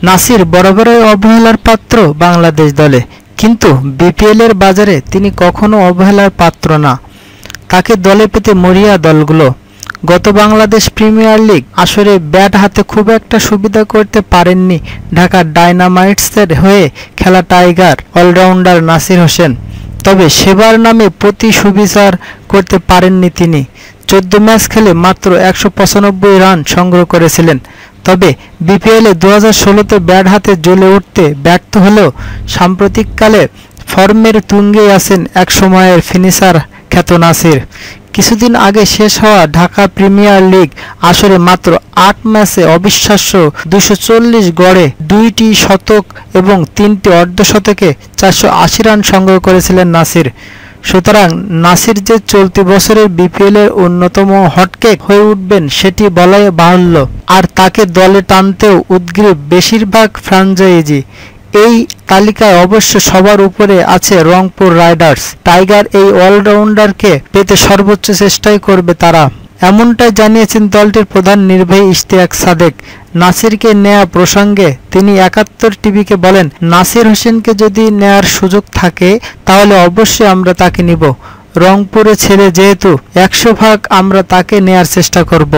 নাসির বরাবরই অবহেলার পাত্র বাংলাদেশ দলে, কিন্তু বিপিএলের বাজারে তিনি কখনো অবহেলার পাত্র না। তাকে দলে পেতে মরিয়া দলগুলো। গত বাংলাদেশ প্রিমিয়ার লিগ আসরে ব্যাট হাতে খুব একটা সুবিধা করতে পারেননি ঢাকা ডায়নামাইটসের হয়ে খেলা টাইগার অলরাউন্ডার নাসির হোসেন। তবে সেবার নামে প্রতি সুবিচার করতে পারেননি তিনি। 14 ম্যাচ খেলে মাত্র 195 রান সংগ্রহ করেছিলেন। তবে বিপিএলে 2016তে ব্যাট হাতে জ্বলে উঠতে ব্যর্থ হলেও সাম্প্রতিককালে ফর্মের তুঙ্গেই আছেন একসময়ের ফিনিশার খ্যাত নাসির। কিছুদিন আগে শেষ হওয়া ঢাকা প্রিমিয়ার লিগ আসরে মাত্র 8 ম্যাচে অবিশ্বাস্য 240 গড়ে 2টি শতক এবং 3টি অর্ধশতকে 480 রান সংগ্রহ করেছিলেন নাসির। সুতরাং নাসির যে চলতি বছরের বিপিএলের অন্যতম হটকেক হয়ে উঠবেন সেটি বলাই বাহুল্য। আর তাকে দলে টানতেও উদগ্রীব বেশিরভাগ ফ্র্যাঞ্চাইজি। এই তালিকায় অবশ্য সবার উপরে আছে রংপুর রাইডার্স। টাইগার এই অলরাউন্ডারকে পেতে সর্বোচ্চ চেষ্টাই করবে তারা, এমনটাই জানিয়েছেন দলটির প্রধান নির্বাহী ইশতিয়াক সাদেক। নাসিরকে নেয়া প্রসঙ্গে তিনি 71 টিভিকে বলেন, নাসির হোসেনকে যদি নেয়ার সুযোগ থাকে তাহলে অবশ্যই আমরা তাকে নিব। রংপুরে ছেড়ে যেহেতু 100% আমরা তাকে নেয়ার চেষ্টা করব।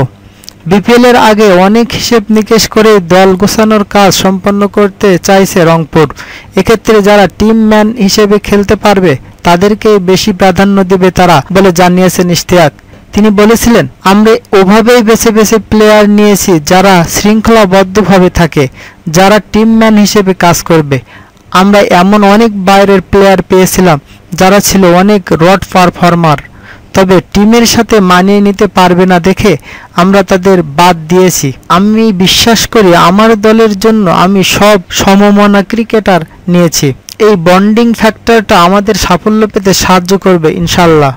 বিপিএলের আগে অনেক হিসেব নিকেশ করে দল গোছানোর কাজ সম্পন্ন করতে চাইছে রংপুর। এক্ষেত্রে যারা টিম ম্যান হিসেবে খেলতে পারবে তাদেরকে বেশি প্রাধান্য দেবে তারা বলে জানিয়েছেন ইশতিয়াক। তিনি বলেছিলেন, আমরা ওভাবেই বেছে বেছে প্লেয়ার নিয়েছি যারা শৃঙ্খলাবদ্ধভাবে থাকে, যারা টিম ম্যান হিসেবে কাজ করবে। আমরা এমন অনেক বাইরের প্লেয়ার পেয়েছিলাম যারা ছিল অনেক রড পারফর্মার, তবে টিমের সাথে মানিয়ে নিতে পারবে না দেখে আমরা তাদের বাদ দিয়েছি। আমি বিশ্বাস করি আমার দলের জন্য আমি সব সমমনা ক্রিকেটার নিয়েছি। এই বন্ডিং ফ্যাক্টরটা আমাদের সাফল্য পেতে সাহায্য করবে ইনশাল্লাহ।